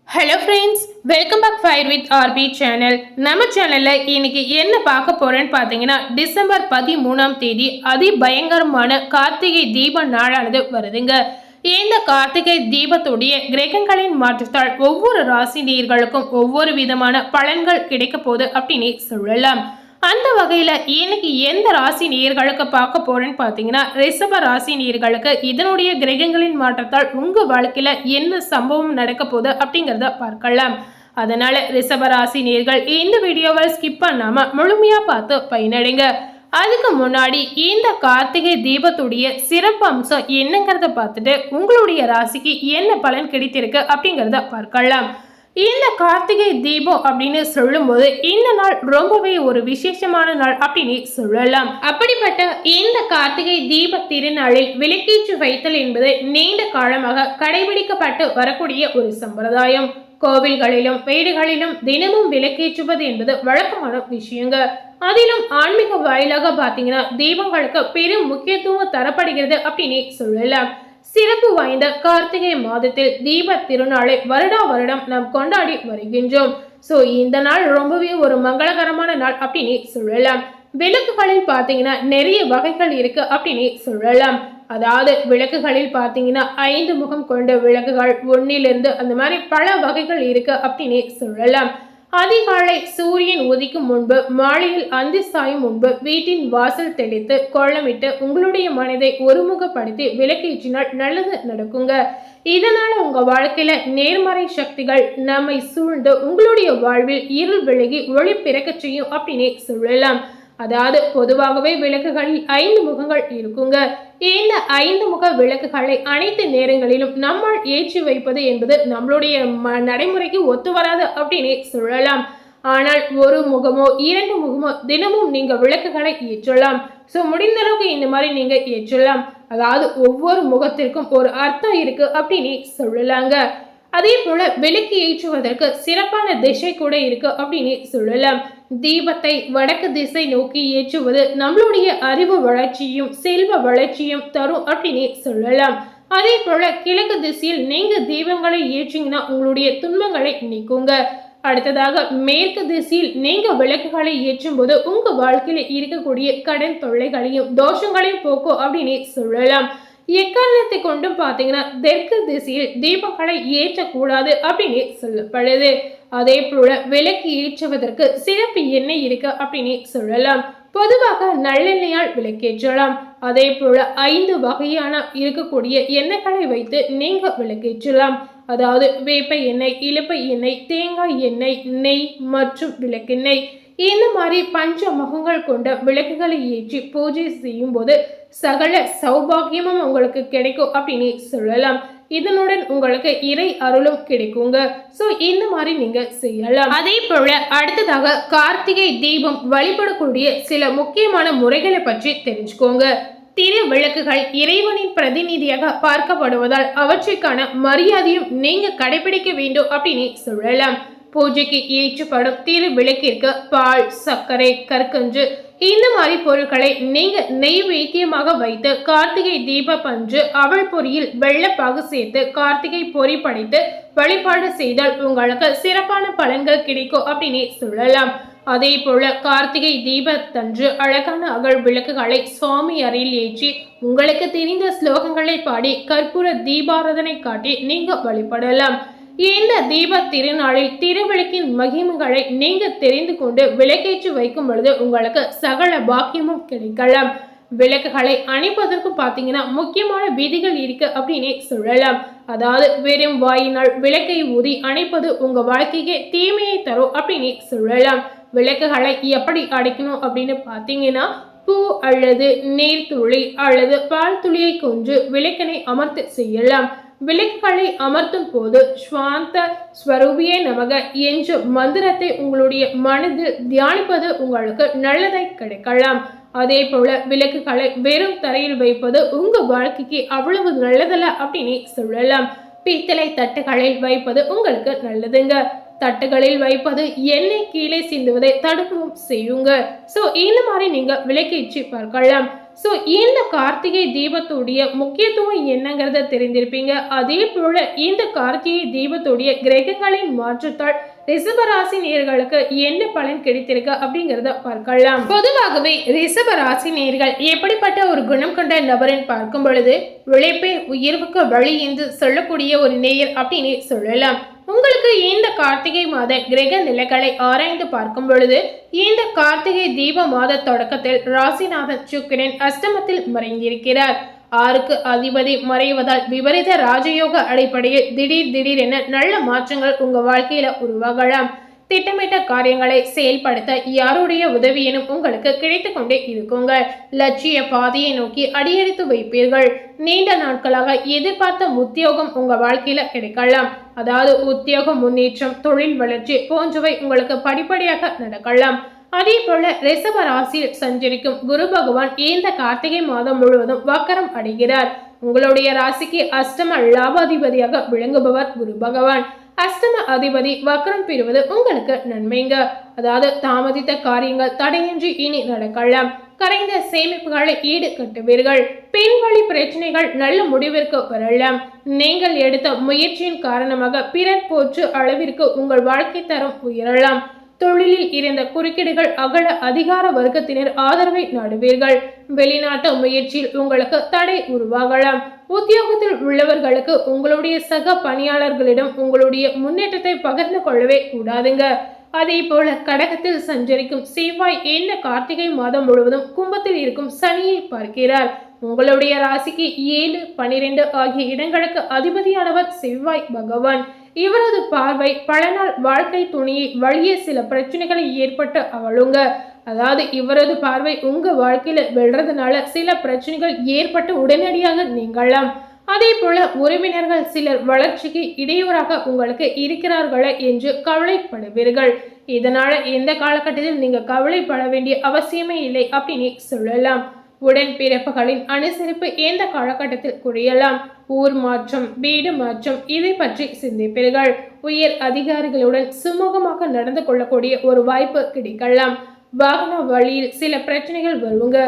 Hello friends, welcome back fire with RP channel. நம்ம சேனலில் இன்னைக்கு என்ன பார்க்க போகிறேன்னு பார்த்தீங்கன்னா, டிசம்பர் 13ஆம் தேதி அதிபயங்கரமான கார்த்திகை தீப நாளானது வருதுங்க. இந்த கார்த்திகை தீபத்துடைய கிரகங்களின் மாற்றத்தால் ஒவ்வொரு ராசி நேயர்களுக்கும் ஒவ்வொரு விதமான பலன்கள் கிடைக்க போகுது அப்படின்னு சொல்லலாம். அந்த வகையில் இன்னைக்கு எந்த ராசி நேயர்களுக்கு பார்க்க போறேன்னு பார்த்தீங்கன்னா, ரிஷப ராசி நேயர்களுக்கு இதனுடைய கிரகங்களின் மாற்றத்தால் உங்க வாழ்க்கையில என்ன சம்பவம் நடக்க போகுது அப்படிங்கிறத பார்க்கலாம். அதனால ரிஷப ராசி நேயர்கள் இந்த வீடியோவை ஸ்கிப் பண்ணாம முழுமையா பார்த்து பயனடைங்க. அதுக்கு முன்னாடி இந்த கார்த்திகை தீபத்துடைய சிறப்பு அம்சம் என்னங்கிறத பார்த்துட்டு உங்களுடைய ராசிக்கு என்ன பலன் கிடைத்திருக்கு அப்படிங்கிறத பார்க்கலாம். இந்த கார்த்திகை தீபம் அப்படின்னு சொல்லும்போது இந்த நாள் ரொம்பவே ஒரு விசேஷமான நாள் அப்படின்னு சொல்லலாம். அப்படிப்பட்ட இந்த கார்த்திகை தீப திருநாளில் விளக்கேற்றி வைத்தல் என்பது நீண்ட காலமாக கடைபிடிக்கப்பட்டு வரக்கூடிய ஒரு சம்பிரதாயம். கோவில்களிலும் வீடுகளிலும் தினமும் விளக்கேற்றுவது என்பது வழக்கமான விஷயங்க. அதிலும் ஆன்மீக வாயிலாக பார்த்தீங்கன்னா தீபங்களுக்கு பெரும் முக்கியத்துவம் தரப்படுகிறது அப்படின்னு சொல்லலாம். சிறப்பு வாய்ந்த கார்த்திகை மாதத்தில் தீப திருநாளை வருடா வருடம் நாம் கொண்டாடி வருகின்றோம். ஸோ இந்த நாள் ரொம்பவே ஒரு மங்களகரமான நாள் அப்படின்னு சொல்லலாம். விளக்குகளில் பார்த்தீங்கன்னா நிறைய வகைகள் இருக்கு அப்படின்னு சொல்லலாம். அதாவது விளக்குகளில் பார்த்தீங்கன்னா 5 முகம் கொண்ட விளக்குகள், ஒன்னிலிருந்து அந்த மாதிரி பல வகைகள் இருக்கு அப்படின்னு சொல்லலாம். அதிகாலை சூரியன் உதிக்கும் முன்பு, மாலையில் அந்தி சாயும் முன்பு வீட்டின் வாசல் தெளித்து கோலமிட்டு உங்களுடைய மனதை ஒருமுகப்படுத்தி விளக்கேற்றினால் நல்லது நடக்குங்க. இதனால உங்க வாழ்க்கையில நேர்மறை சக்திகள் நம்மை சூழ்ந்து உங்களுடைய வாழ்வில் இருள் விலகி ஒளி பிறக்க செய்யும் அப்படின்னு சொல்லலாம். அதாவது பொதுவாகவே விளக்குகளில் 5 முகங்கள் இருக்குங்க. இந்த 5 முக விளக்குகளை அனைத்து நேரங்களிலும் நம்மால் ஏற்றி வைப்பது என்பது நம்மளுடைய நடைமுறைக்கு ஒத்து வராது அப்படின்னு சொல்லலாம். ஆனால் ஒரு முகமோ 2 முகமோ தினமும் நீங்க விளக்குகளை ஏற்றலாம். ஸோ முடிந்த அளவுக்கு இந்த மாதிரி நீங்க ஏற்றலாம். அதாவது ஒவ்வொரு முகத்திற்கும் ஒரு அர்த்தம் இருக்கு அப்படின்னு சொல்லலாங்க. அதே போல விளக்கு ஏற்றுவதற்கு சிறப்பான திசை கூட இருக்கு அப்படின்னு சொல்லலாம். தீபத்தை வடக்கு திசை நோக்கி ஏற்றுவது நம்மளுடைய அறிவு வளர்ச்சியும் செல்வ வளர்ச்சியும் தரும் அப்படின்னு சொல்லலாம். அதே போல கிழக்கு திசையில் நீங்க தீபங்களை ஏற்றிங்கன்னா உங்களுடைய துன்பங்களை நீக்குங்க. அடுத்ததாக மேற்கு திசையில் நீங்க விளக்குகளை ஏற்றும் போது உங்க வாழ்க்கையில இருக்கக்கூடிய கடன் தொல்லைகளையும் தோஷங்களையும் போக்கும் அப்படின்னு சொல்லலாம். எக்காரணத்தை கொண்டும் பார்த்தீங்கன்னா தெற்கு திசையில் தீபங்களை ஏற்றக்கூடாது அப்படின்னு சொல்லப்படுது. அதே போல விளக்கு ஏற்றுவதற்கு சிறப்பு எண்ணெய் இருக்கு அப்படின்னு சொல்லலாம். பொதுவாக நல்லெண்ணெயால் விளக்கேற்றலாம். அதே போல 5 வகையான இருக்கக்கூடிய எண்ணெய்களை வைத்து நீங்க விளக்கேற்றலாம். அதாவது வேப்ப எண்ணெய், இலுப்பை எண்ணெய், தேங்காய் எண்ணெய், நெய் மற்றும் விளக்கெண்ணெய். இந்த மாதிரி பஞ்ச முகங்கள் கொண்ட விளக்குகளை ஏற்றி பூஜை செய்யும் போது சகல சௌபாகியமும் உங்களுக்கு கிடைக்கும் அப்படின்னு சொல்லலாம். இதனுடன் உங்களுக்கு இறை அருளும் கிடைக்குங்க. ஸோ இந்த மாதிரி நீங்க செய்யலாம். அதே போல அடுத்ததாக கார்த்திகை தீபம் வழிபடக்கூடிய சில முக்கியமான முறைகளை பற்றி தெரிஞ்சுக்கோங்க. திரு விளக்குகள் இறைவனின் பிரதிநிதியாக பார்க்கப்படுவதால் அவற்றுக்கான மரியாதையும் நீங்க கடைபிடிக்க வேண்டும் அப்படின்னு சொல்லலாம். பூஜைக்கு ஏற்றப்படும் திரு விளக்கிற்கு பால், சர்க்கரை, கற்கஞ்சு இந்த மாதிரி பொருட்களை நீங்க நெய்வேத்தியமாக வைத்து கார்த்திகை தீப பஞ்சு அவள் பொரியில் வெள்ளப்பாகு சேர்த்து கார்த்திகை பொறி படைத்து வழிபாடு செய்தால் உங்களுக்கு சிறப்பான பலன்கள் கிடைக்கும் அப்படின்னு சொல்லலாம். அதே போல கார்த்திகை தீபத்தன்று அழகான அகல் விளக்குகளை சுவாமி அறையில் ஏற்றி உங்களுக்கு தெரிந்த ஸ்லோகங்களை பாடி கற்பூர தீபாராதனை காட்டி நீங்க வழிபடலாம். இந்த தீப திருநாளில் திருவிளக்கின் மகிமைகளை நீங்க தெரிந்து கொண்டு விளக்கேற்றி வைக்கும் பொழுது உங்களுக்கு சகல பாக்கியமும் கிடைக்கலாம். விளக்குகளை அணைப்பதற்கும் பார்த்தீங்கன்னா முக்கியமான விதிகள் இருக்கு அப்படின்னு சொல்லலாம். அதாவது வெறும் வாயினால் விளக்கை ஊதி அணைப்பது உங்க வாழ்க்கைக்கு தீமையை தரும் அப்படின்னு சொல்லலாம். விளக்குகளை எப்படி அடைக்கணும் அப்படின்னு பார்த்தீங்கன்னா பூ அல்லது நீர் துளி அல்லது பால் துளியை கொண்டு விளக்கினை அமர்த்த செய்யலாம். விளக்குகளை அமர்த்தும் போது ஸ்வாந்த ஸ்வரூபியே நமக என்ற மந்திரத்தை உங்களுடைய மனதில் தியானிப்பது உங்களுக்கு நல்லதை கிடைக்கலாம். அதே போல விளக்குகளை வெறும் தரையில் வைப்பது உங்க வாழ்க்கைக்கு அவ்வளவு நல்லதல்ல அப்படின்னு சொல்லலாம். பித்தளை தட்டுகளில் வைப்பது உங்களுக்கு நல்லதுங்க. தட்டுகளில் வைப்பது எண்ணெய் கீழே சிந்துவதை தடுக்கவும் செய்யுங்க. ஸோ இந்த மாதிரி நீங்க விளக்கேற்றி பார்க்கலாம். ஸோ இந்த கார்த்திகை தீபத்துடைய முக்கியத்துவம் என்னங்கிறத தெரிந்திருப்பீங்க. அதே போல இந்த கார்த்திகை தீபத்துடைய கிரகங்களின் மாற்றத்தால் ரிஷபராசி நேயர்களுக்கு என்ன பலன் கிடைத்திருக்கு அப்படிங்கிறத பார்க்கலாம். பொதுவாகவே ரிஷபராசி நேயர்கள் எப்படிப்பட்ட ஒரு குணம் கொண்ட நபரின் பார்க்கும் பொழுது உழைப்பே உயர்வுக்கு வழி என்று சொல்லக்கூடிய ஒரு நேயர் அப்படின்னு சொல்லலாம். உங்களுக்கு இந்த கார்த்திகை மாத கிரக நிலைகளை ஆராய்ந்து பார்க்கும் பொழுது இந்த கார்த்திகை தீப மாத தொடக்கத்தில் ராசிநாதன் சுக்கிரன் அஷ்டமத்தில் மறைந்திருக்கிறார். 6க்கு அதிபதி மறைவதால் விபரீத ராஜயோக அடிப்படையில் திடீரென நல்ல மாற்றங்கள் உங்க வாழ்க்கையில உருவாகலாம். திட்டமிட்ட காரியங்களை செயல்படுத்த யாருடைய உதவியினும் உங்களுக்கு கிடைத்து கொண்டே இருக்குங்க. லட்சிய பாதையை நோக்கி அடியெடுத்து வைப்பீர்கள். நீண்ட நாட்களாக எதிர்பார்த்த உத்தியோகம் உங்க வாழ்க்கையில கிடைக்கலாம். அதாவது உத்தியோக முன்னேற்றம், தொழில் வளர்ச்சி போன்றவை உங்களுக்கு படிப்படியாக நடக்கலாம். அதே போல ரிஷப ராசியில் சஞ்சரிக்கும் குரு பகவான் இந்த கார்த்திகை மாதம் முழுவதும் வக்கரம் அடைகிறார். உங்களுடைய ராசிக்கு அஷ்டம லாபாதிபதியாக விளங்குபவர் குரு பகவான். அஷ்டம அதிபதி வக்கரம் பெறுவது உங்களுக்கு நன்மைங்க. அதாவது தாமதித்த காரியங்கள் தடையின்றி இனி நடக்கலாம். கரைந்த சேமிப்புகளை ஈடு கட்டுவீர்கள். பெண்வழி பிரச்சனைகள் நல்ல முடிவிற்கு வரலாம். நீங்கள் எடுத்த முயற்சியின் காரணமாக பிறர் போற்று அளவிற்கு உங்கள் வாழ்க்கை தரம் உயரலாம். தொழிலில் இருந்த குறுக்கீடுகள் அகல அதிகார வர்க்கத்தினர் ஆதரவை நாடுவீர்கள். வெளிநாட்டு முயற்சியில் உங்களுக்கு தடை உருவாகலாம். உத்தியோகத்தில் உள்ளவர்களுக்கு உங்களுடைய சக பணியாளர்களிடம் உங்களுடைய முன்னேற்றத்தை பகிர்ந்து கொள்ளவே கூடாதுங்க. அதே போல கடகத்தில் சஞ்சரிக்கும் செவ்வாய் இந்த கார்த்திகை மாதம் முழுவதும் கும்பத்தில் இருக்கும் சனியை பார்க்கிறார். உங்களுடைய ராசிக்கு 7, 12 ஆகிய இடங்களுக்கு அதிபதியானவர் செவ்வாய் பகவான். இவரது பார்வை பல நாள் வாழ்க்கை துணையை வழியே சில பிரச்சனைகளை ஏற்பட்டு அவளுங்க. அதாவது இவரது பார்வை உங்க வாழ்க்கையில வெல்றதுனால சில பிரச்சனைகள் ஏற்பட்டு உடனடியாக நீங்கலாம். அதே போல உறவினர்கள் சிலர் வளர்ச்சிக்கு இடையூறாக உங்களுக்கு இருக்கிறார்களா என்று கவலைப்படுவீர்கள். இதனால எந்த காலகட்டத்தில் நீங்க கவலைப்பட வேண்டிய அவசியமே இல்லை அப்படின்னு சொல்லலாம். உடன்பிறப்புகளின் அனுசரிப்பு எந்த காலகட்டத்தில் குறையலாம். ஊர் மாற்றம், வீடு மாற்றம் இதை பற்றி சிந்திப்பீர்கள். உயர் அதிகாரிகளுடன் சுமூகமாக நடந்து கொள்ளக்கூடிய ஒரு வாய்ப்பு கிடைக்கலாம். வாகன வழியில் சில பிரச்சனைகள் வருங்க.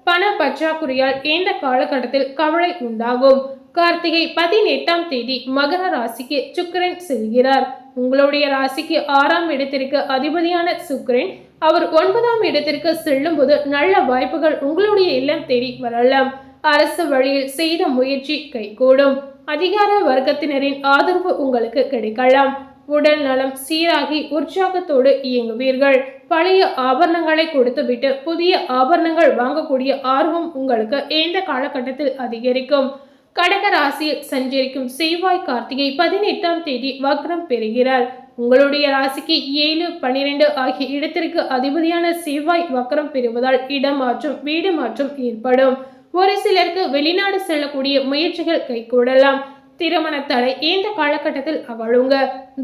பண பற்றாக்குறையால் இந்த காலகட்டத்தில் கவலை உண்டாகும். கார்த்திகை 18ஆம் தேதி மகர ராசிக்கு சுக்கிரன் செல்கிறார். உங்களுடைய ராசிக்கு 6ஆம் இடத்திற்கு அதிபதியான சுக்கிரன் அவர் 9ஆம் இடத்திற்கு செல்லும் போது நல்ல வாய்ப்புகள் உங்களுடைய இல்லம் தேடி வரலாம். அரசு வழியில் செய்த முயற்சி கைகூடும். அதிகார வர்க்கத்தினரின் ஆதரவு உங்களுக்கு கிடைக்கலாம். உடல் நலம் சீராகி உற்சாகத்தோடு இயங்குவீர்கள். பழைய ஆபரணங்களை கொடுத்துவிட்டு புதிய ஆபரணங்கள் வாங்கக்கூடிய ஆர்வம் உங்களுக்கு இந்த காலகட்டத்தில் அதிகரிக்கும். கடக ராசியில் சஞ்சரிக்கும் செவ்வாய் கார்த்திகை 18ஆம் தேதி வக்ரம் பெறுகிறார். உங்களுடைய ராசிக்கு 7, 12 ஆகிய இடத்திற்கு அதிபதியான செவ்வாய் வக்ரம் பெறுவதால் இடமாற்றம், வீடு மாற்றம் ஏற்படும். ஒரு சிலருக்கு வெளிநாடு செல்லக்கூடிய முயற்சிகள் கைகூடலாம். திருமண தடை இந்த காலகட்டத்தில் அகழுங்க.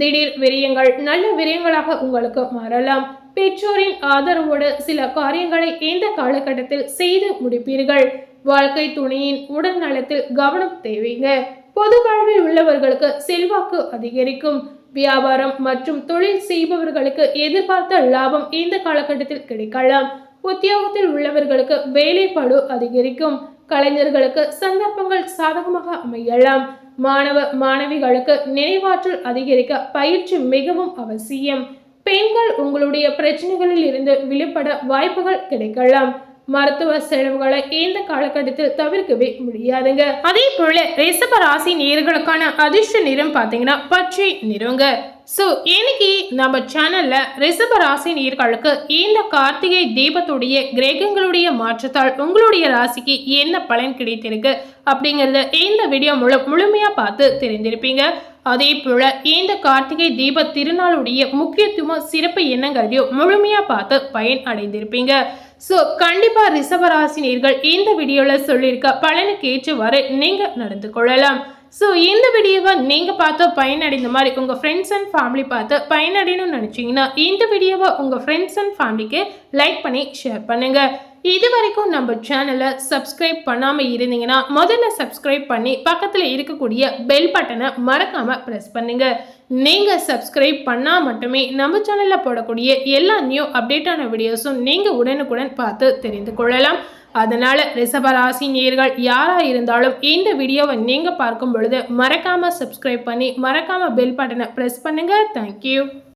திடீர் விரயங்கள் நல்ல விரயங்களாக உங்களுக்கு மாறலாம். பெற்றோரின் ஆதரவோடு சில காரியங்களை இந்த காலகட்டத்தில் செய்து முடிப்பீர்கள். வாழ்க்கை துணையின் உடல் நலத்தில் கவனம் தேவைங்க. பொது வாழ்வில் உள்ளவர்களுக்கு செல்வாக்கு அதிகரிக்கும். வியாபாரம் மற்றும் தொழில் செய்பவர்களுக்கு எதிர்பார்த்த லாபம் இந்த காலகட்டத்தில் கிடைக்கலாம். உத்தியோகத்தில் உள்ளவர்களுக்கு வேலைப்பளு அதிகரிக்கும். கலைஞர்களுக்கு சந்தர்ப்பங்கள் சாதகமாக அமையலாம். மாணவ மாணவிகளுக்கு நினைவாற்றல் அதிகரிக்க பயிற்சி மிகவும் அவசியம். பெண்கள் உங்களுடைய பிரச்சனைகளில் இருந்து விடுபட வாய்ப்புகள் கிடைக்கலாம். மருத்துவ செலவுகளை இந்த காலகட்டத்தில் தவிர்க்கவே முடியாதுங்க. அதே போல ரிஷப ராசி நேயர்களுக்கான அதிர்ஷ்ட நிறம் பார்த்தீங்கன்னா பச்சை நிறங்க. ஸோ இன்னைக்கு நம்ம சேனல்ல ரிஷப ராசி நேயர்களுக்கு இந்த கார்த்திகை தீபத்துடைய கிரகங்களுடைய மாற்றத்தால் உங்களுடைய ராசிக்கு என்ன பலன் கிடைத்திருக்கு அப்படிங்கிறத இந்த வீடியோ முழுமையா பார்த்து தெரிஞ்சிருப்பீங்க. அதே போல இந்த கார்த்திகை தீப திருநாளுடைய முக்கியத்துவம் சிறப்பு என்னங்கிறதையும் முழுமையா பார்த்து பயன் அடைந்திருப்பீங்க. ஸோ கண்டிப்பா ரிஷபராசினியர்கள் இந்த வீடியோவில் சொல்லியிருக்க பலனுக்கு ஏற்றவாறு நீங்க நடந்து கொள்ளலாம். ஸோ இந்த வீடியோவை நீங்கள் பார்த்து பயனடைந்த மாதிரி உங்கள் ஃப்ரெண்ட்ஸ் அண்ட் ஃபேமிலி பார்த்து பயனடையணும்னு நினச்சிங்கன்னா இந்த வீடியோவை உங்கள் ஃப்ரெண்ட்ஸ் அண்ட் ஃபேமிலிக்கு லைக் பண்ணி ஷேர் பண்ணுங்கள். இது வரைக்கும் நம்ம சேனலை சப்ஸ்கிரைப் பண்ணாமல் இருந்தீங்கன்னா முதல்ல சப்ஸ்கிரைப் பண்ணி பக்கத்தில் இருக்கக்கூடிய பெல் பட்டனை மறக்காமல் ப்ரெஸ் பண்ணுங்கள். நீங்கள் சப்ஸ்கிரைப் பண்ணால் மட்டுமே நம்ம சேனலில் போடக்கூடிய எல்லா நியூ அப்டேட்டான வீடியோஸும் நீங்கள் உடனுக்குடன் பார்த்து தெரிந்து கொள்ளலாம். அதனால ரிஷபராசி நேயர்கள் யாரா இருந்தாலும் இந்த வீடியோவை நீங்க பார்க்கும் பொழுது மறக்காம சப்ஸ்கிரைப் பண்ணி மறக்காம பெல் பட்டனை பிரஸ் பண்ணுங்க. தேங்க்யூ.